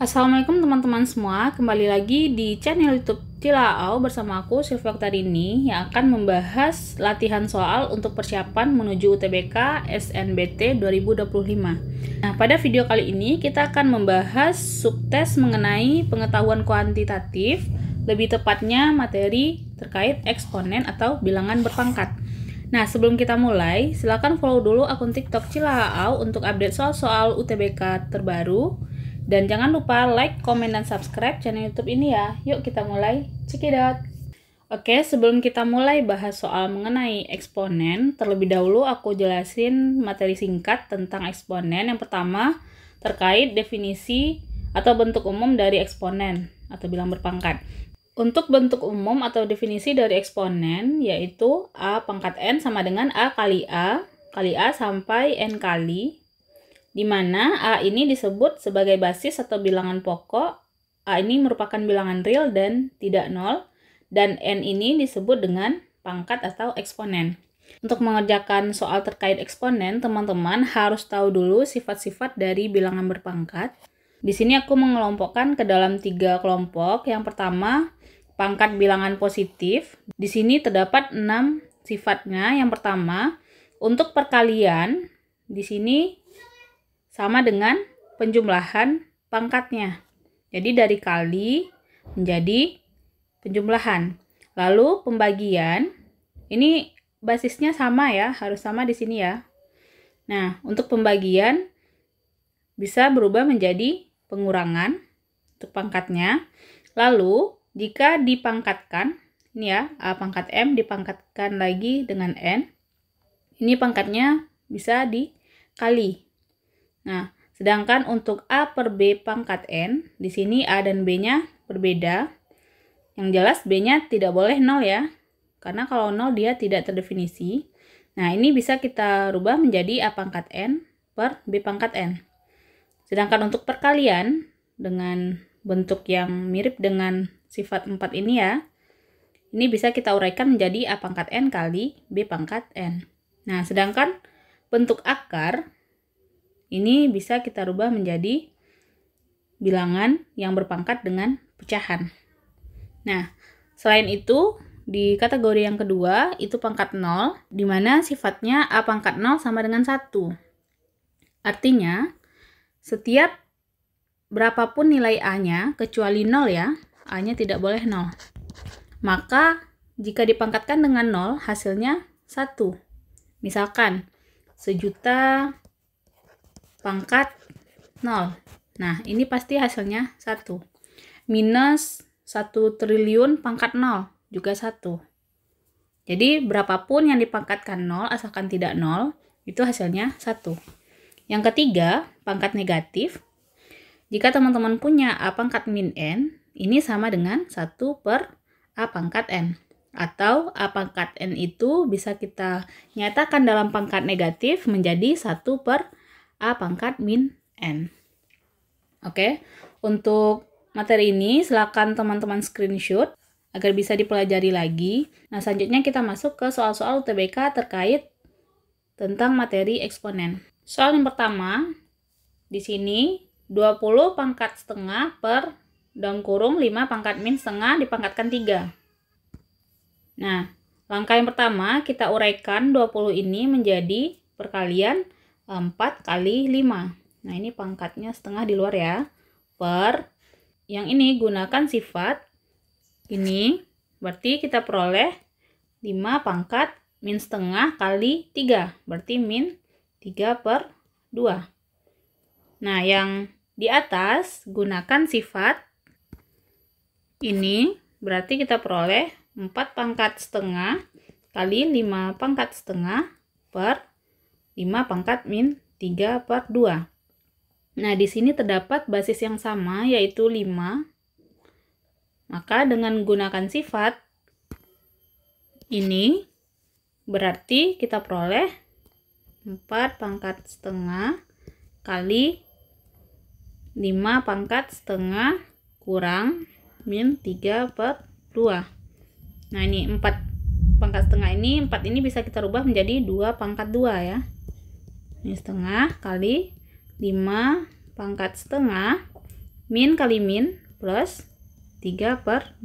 Assalamualaikum teman-teman semua, kembali lagi di channel YouTube Cilaau bersama aku Sylvia Oktarini yang akan membahas latihan soal untuk persiapan menuju UTBK SNBT 2025. Nah, pada video kali ini kita akan membahas subtes mengenai pengetahuan kuantitatif, lebih tepatnya materi terkait eksponen atau bilangan berpangkat. Nah, sebelum kita mulai, silakan follow dulu akun TikTok Cilaau untuk update soal-soal UTBK terbaru. Dan jangan lupa like, komen, dan subscribe channel YouTube ini ya. Yuk kita mulai, check it out. Oke, sebelum kita mulai bahas soal mengenai eksponen, terlebih dahulu aku jelasin materi singkat tentang eksponen. Yang pertama, terkait definisi atau bentuk umum dari eksponen atau bilangan berpangkat. Untuk bentuk umum atau definisi dari eksponen, yaitu A pangkat N sama dengan A kali A sampai N kali, di mana A ini disebut sebagai basis atau bilangan pokok, A ini merupakan bilangan real dan tidak nol, dan N ini disebut dengan pangkat atau eksponen. Untuk mengerjakan soal terkait eksponen, teman-teman harus tahu dulu sifat-sifat dari bilangan berpangkat. Di sini aku mengelompokkan ke dalam 3 kelompok. Yang pertama, pangkat bilangan positif. Di sini terdapat 6 sifatnya. Yang pertama, untuk perkalian, di sini sama dengan penjumlahan pangkatnya. Jadi dari kali menjadi penjumlahan. Lalu pembagian, ini basisnya sama ya, harus sama di sini ya. Nah, untuk pembagian bisa berubah menjadi pengurangan untuk pangkatnya. Lalu jika dipangkatkan, ini ya, A pangkat M dipangkatkan lagi dengan N, ini pangkatnya bisa dikali. Nah, sedangkan untuk A per B pangkat N, di sini A dan B-nya berbeda. Yang jelas B-nya tidak boleh 0 ya, karena kalau 0 dia tidak terdefinisi. Nah, ini bisa kita rubah menjadi A pangkat N per B pangkat N. Sedangkan untuk perkalian, dengan bentuk yang mirip dengan sifat 4 ini ya, ini bisa kita uraikan menjadi A pangkat N kali B pangkat N. Nah, sedangkan bentuk akar, ini bisa kita rubah menjadi bilangan yang berpangkat dengan pecahan. Nah, selain itu, di kategori yang kedua, itu pangkat 0, di mana sifatnya A pangkat 0 sama dengan 1. Artinya, setiap berapapun nilai A-nya, kecuali 0 ya, A-nya tidak boleh 0. Maka, jika dipangkatkan dengan 0, hasilnya 1. Misalkan, 1.000.000 pangkat 0. Nah, ini pasti hasilnya 1. Minus 1.000.000.000 pangkat 0, juga 1. Jadi, berapapun yang dipangkatkan 0, asalkan tidak 0, itu hasilnya 1. Yang ketiga, pangkat negatif. Jika teman-teman punya A pangkat min N, ini sama dengan 1 per A pangkat N. Atau A pangkat N itu bisa kita nyatakan dalam pangkat negatif menjadi 1 per A pangkat min N. Oke, untuk materi ini silakan teman-teman screenshot agar bisa dipelajari lagi. Nah, selanjutnya kita masuk ke soal-soal UTBK terkait tentang materi eksponen. Soal yang pertama, di sini 20 pangkat setengah per dalam kurung 5 pangkat min setengah dipangkatkan 3. Nah, langkah yang pertama kita uraikan 20 ini menjadi perkalian 4 kali 5. Nah, ini pangkatnya setengah di luar ya. Per, yang ini gunakan sifat ini, berarti kita peroleh 5 pangkat min setengah kali 3. Berarti min 3 per 2. Nah, yang di atas gunakan sifat ini, berarti kita peroleh 4 pangkat setengah kali 5 pangkat setengah per 5 pangkat min 3 per 2. Nah, di sini terdapat basis yang sama, yaitu 5. Maka dengan gunakan sifat ini, berarti kita peroleh 4 pangkat setengah kali 5 pangkat setengah kurang min 3 per 2. Nah, ini 4 pangkat setengah ini, 4 ini bisa kita rubah menjadi 2 pangkat 2 ya. Ini setengah kali 5 pangkat setengah min kali min plus 3/2.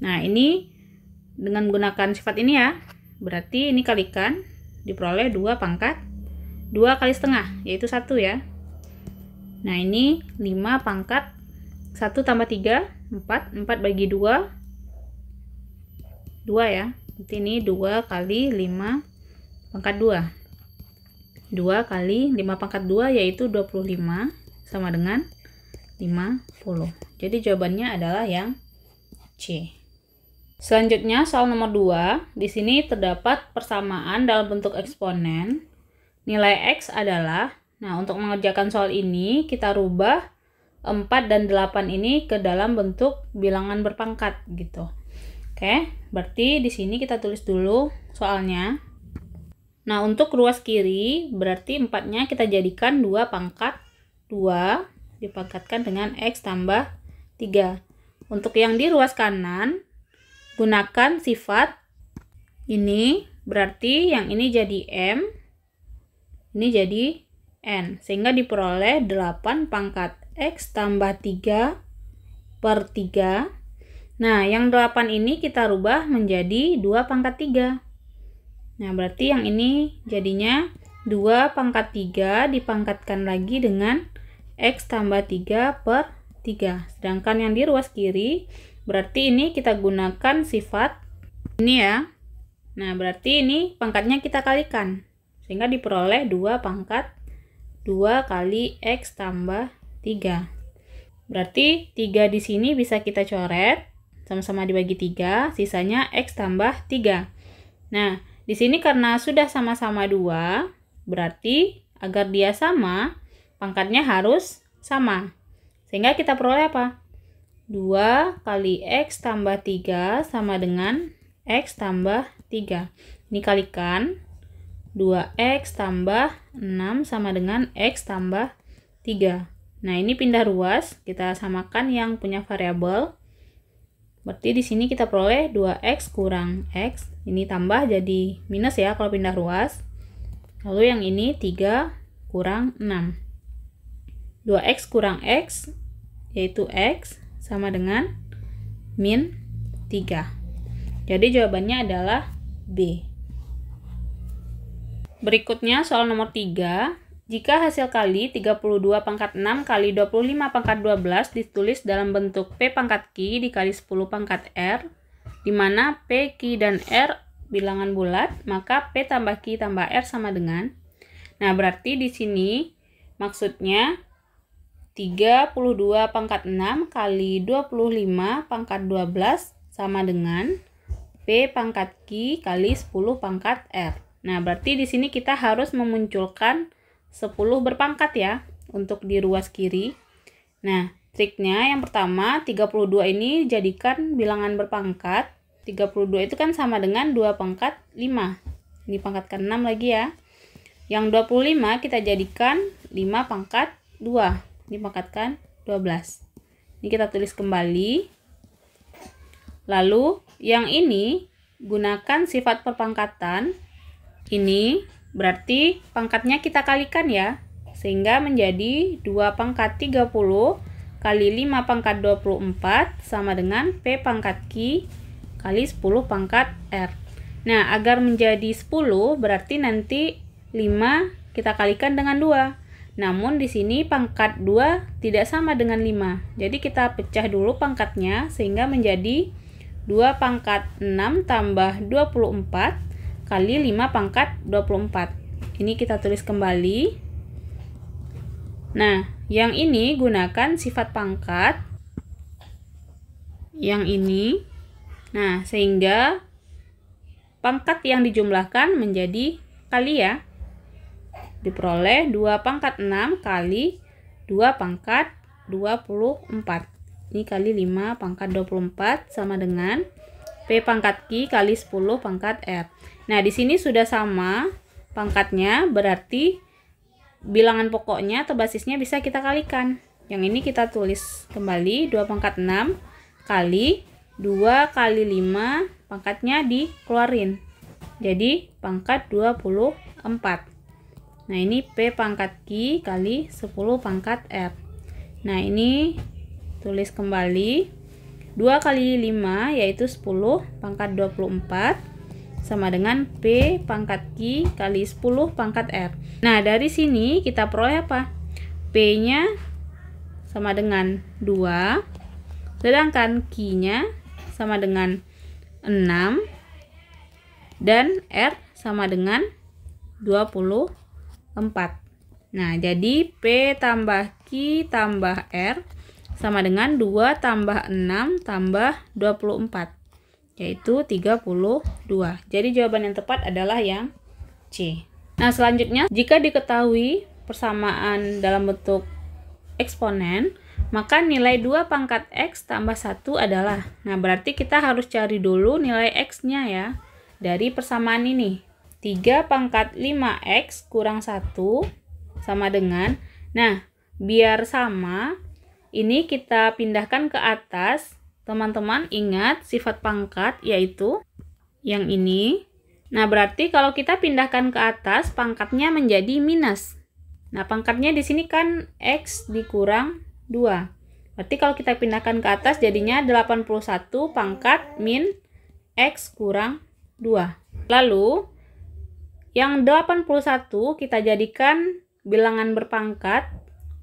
Nah, ini dengan menggunakan sifat ini ya. Berarti ini kalikan, diperoleh 2 pangkat 2 kali setengah, yaitu 1 ya. Nah, ini 5 pangkat 1 tambah 3, 4. 4 bagi 2, 2 ya. Berarti ini 2 kali 5 pangkat 2. 2 kali 5 pangkat 2 yaitu 25 sama dengan 50. Jadi jawabannya adalah yang C. Selanjutnya soal nomor 2. Di sini terdapat persamaan dalam bentuk eksponen. Nilai X adalah, nah untuk mengerjakan soal ini kita rubah 4 dan 8 ini ke dalam bentuk bilangan berpangkat gitu. Oke, berarti di sini kita tulis dulu soalnya. Nah, untuk ruas kiri berarti 4-nya kita jadikan 2 pangkat 2 dipangkatkan dengan X tambah 3. Untuk yang di ruas kanan gunakan sifat ini, berarti yang ini jadi M, ini jadi N, sehingga diperoleh 8 pangkat X tambah 3/3. Nah, yang 8 ini kita rubah menjadi 2 pangkat 3. Nah, berarti yang ini jadinya 2 pangkat 3 dipangkatkan lagi dengan X tambah 3/3. Sedangkan yang di ruas kiri, berarti ini kita gunakan sifat ini ya. Nah, berarti ini pangkatnya kita kalikan. Sehingga diperoleh 2 pangkat 2 kali X tambah 3. Berarti 3 di sini bisa kita coret, sama-sama dibagi 3, sisanya X tambah 3. Nah, di sini karena sudah sama-sama 2, berarti agar dia sama, pangkatnya harus sama. Sehingga kita peroleh apa? 2 kali X tambah 3 sama dengan X tambah 3. Ini kalikan, 2X tambah 6 sama dengan X tambah 3. Nah, ini pindah ruas, kita samakan yang punya variabel. Berarti di sini kita peroleh 2X kurang X. Ini tambah jadi minus ya kalau pindah ruas. Lalu yang ini 3 kurang 6. 2X kurang X, yaitu X, sama dengan min 3. Jadi jawabannya adalah B. Berikutnya soal nomor 3. Jika hasil kali 32 pangkat 6 kali 25 pangkat 12 ditulis dalam bentuk P pangkat Q dikali 10 pangkat R, di mana P, Q, dan R bilangan bulat, maka P tambah Q tambah R sama dengan. Nah, berarti di sini maksudnya 32 pangkat 6 kali 25 pangkat 12 sama dengan P pangkat Q kali 10 pangkat R. Nah, berarti di sini kita harus memunculkan 10 berpangkat ya untuk di ruas kiri. Nah, triknya yang pertama 32 ini jadikan bilangan berpangkat. 32 itu kan sama dengan 2 pangkat 5. Dipangkatkan 6 lagi ya. Yang 25 kita jadikan 5 pangkat 2. Dipangkatkan 12. Ini kita tulis kembali. Lalu yang ini gunakan sifat perpangkatan. Ini berarti pangkatnya kita kalikan ya, sehingga menjadi 2 pangkat 30 kali 5 pangkat 24 sama dengan P pangkat Q kali 10 pangkat R. Nah, agar menjadi 10 berarti nanti 5 kita kalikan dengan 2. Namun di sini pangkat 2 tidak sama dengan 5. Jadi kita pecah dulu pangkatnya sehingga menjadi 2 pangkat 6 tambah 24 kali 5 pangkat 24. Ini kita tulis kembali. Nah, yang ini gunakan sifat pangkat. Yang ini. Nah, sehingga pangkat yang dijumlahkan menjadi kali ya. Diperoleh 2 pangkat 6 kali 2 pangkat 24. Ini kali 5 pangkat 24 sama dengan P pangkat Q kali 10 pangkat R. Nah, di sini sudah sama pangkatnya, berarti bilangan pokoknya atau basisnya bisa kita kalikan. Yang ini kita tulis kembali 2 pangkat 6 kali 2 kali 5, pangkatnya dikeluarin. Jadi pangkat 24. Nah, ini P pangkat Q kali 10 pangkat R. Nah, ini tulis kembali. 2 kali 5 yaitu 10 pangkat 24 sama dengan P pangkat Q kali 10 pangkat R. Nah, dari sini kita peroleh apa? P-nya sama dengan 2, sedangkan Q-nya sama dengan 6, dan R sama dengan 24. Nah, jadi P tambah Q tambah R sama dengan 2 tambah 6 tambah 24, yaitu 32. Jadi jawaban yang tepat adalah yang C. Nah, selanjutnya, jika diketahui persamaan dalam bentuk eksponen, maka nilai 2 pangkat X tambah 1 adalah. Nah, berarti kita harus cari dulu nilai X-nya ya, dari persamaan ini. 3 pangkat 5X kurang 1 sama dengan, nah, biar sama, ini kita pindahkan ke atas. Teman-teman ingat sifat pangkat yaitu yang ini. Nah, berarti kalau kita pindahkan ke atas, pangkatnya menjadi minus. Nah, pangkatnya di sini kan X dikurang 2. Berarti kalau kita pindahkan ke atas jadinya 81 pangkat min X kurang 2. Lalu, yang 81 kita jadikan bilangan berpangkat,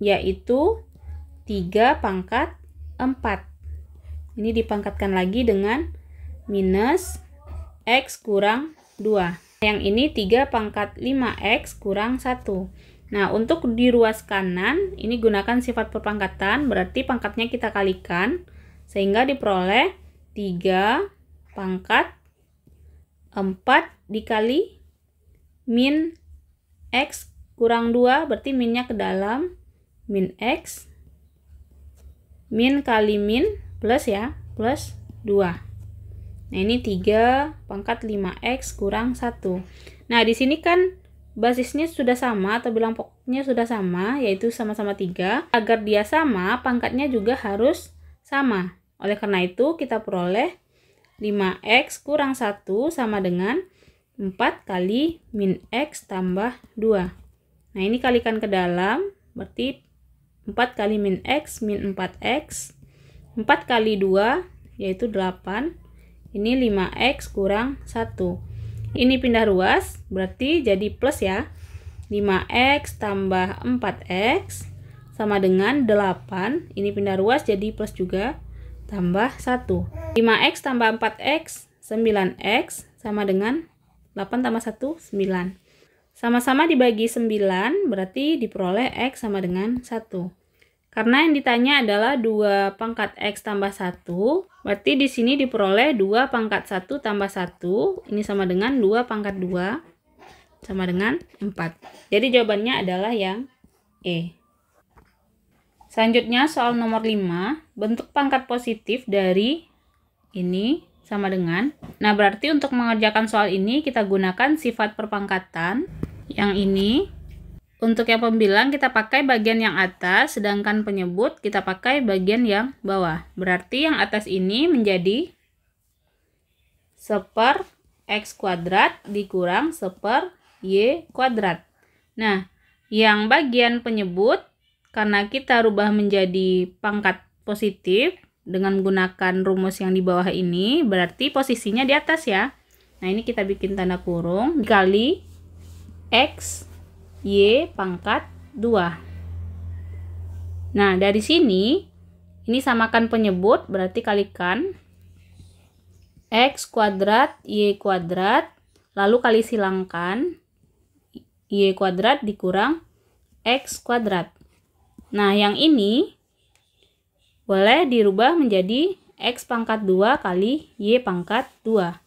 yaitu 3 pangkat 4. Ini dipangkatkan lagi dengan minus X kurang 2. Yang ini 3 pangkat 5X kurang 1. Nah, untuk di ruas kanan, ini gunakan sifat perpangkatan, berarti pangkatnya kita kalikan, sehingga diperoleh 3 pangkat 4 dikali min X kurang 2, berarti minnya ke dalam, min X, min kali min, plus ya, plus 2. Nah, ini 3 pangkat 5X kurang 1. Nah, di sini kan basisnya sudah sama atau bilang pokoknya sudah sama, yaitu sama-sama 3. Agar dia sama, pangkatnya juga harus sama. Oleh karena itu, kita peroleh 5X kurang 1 sama dengan 4 kali min X tambah 2. Nah, ini kalikan ke dalam, berarti 4 kali min X min 4X. 4 kali 2 yaitu 8. Ini 5X kurang 1. Ini pindah ruas, berarti jadi plus ya. 5X tambah 4X sama dengan 8. Ini pindah ruas jadi plus juga, tambah 1. 5X tambah 4X, 9X sama dengan 8 tambah 1, 9. Sama-sama dibagi 9, berarti diperoleh X sama dengan 1. Karena yang ditanya adalah 2 pangkat X tambah 1, berarti di sini diperoleh 2 pangkat 1 tambah 1, ini sama dengan 2 pangkat 2, sama dengan 4. Jadi jawabannya adalah yang E. Selanjutnya soal nomor 5, bentuk pangkat positif dari ini sama dengan. Nah, berarti untuk mengerjakan soal ini kita gunakan sifat perpangkatan. Yang ini, untuk yang pembilang kita pakai bagian yang atas, sedangkan penyebut kita pakai bagian yang bawah. Berarti yang atas ini menjadi 1/x kuadrat dikurang 1/y kuadrat. Nah, yang bagian penyebut, karena kita rubah menjadi pangkat positif dengan menggunakan rumus yang di bawah ini, berarti posisinya di atas ya. Nah, ini kita bikin tanda kurung, dikali X, Y pangkat 2. Nah, dari sini, ini samakan penyebut, berarti kalikan X kuadrat, Y kuadrat, lalu kali silangkan, Y kuadrat dikurang X kuadrat. Nah, yang ini boleh dirubah menjadi X pangkat 2 kali Y pangkat 2.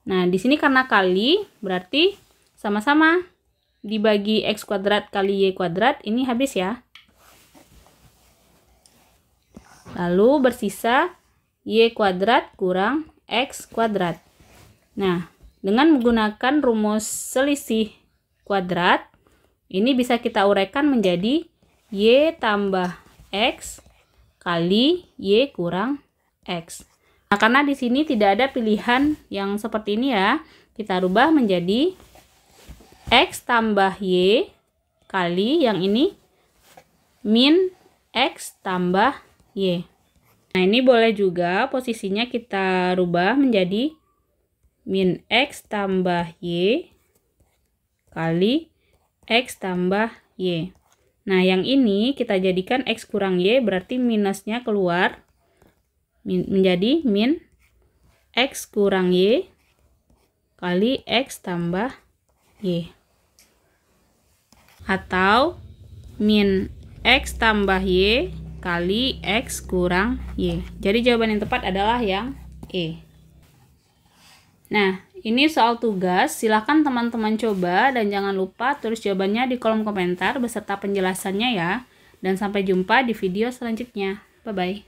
Nah, di sini karena kali, berarti sama-sama dibagi X kuadrat kali Y kuadrat, ini habis ya. Lalu bersisa Y kuadrat kurang X kuadrat. Nah, dengan menggunakan rumus selisih kuadrat, ini bisa kita uraikan menjadi Y tambah X kali Y kurang X. Nah, karena di sini tidak ada pilihan yang seperti ini ya, kita rubah menjadi X tambah Y kali yang ini min X tambah Y. Nah, ini boleh juga posisinya kita rubah menjadi min X tambah Y kali X tambah Y. Nah, yang ini kita jadikan X kurang Y, berarti minusnya keluar menjadi min X kurang Y kali X tambah Y. Atau min X tambah Y kali X kurang Y. Jadi jawaban yang tepat adalah yang E. Nah, ini soal tugas. Silahkan teman-teman coba dan jangan lupa tulis jawabannya di kolom komentar beserta penjelasannya ya. Dan sampai jumpa di video selanjutnya. Bye-bye.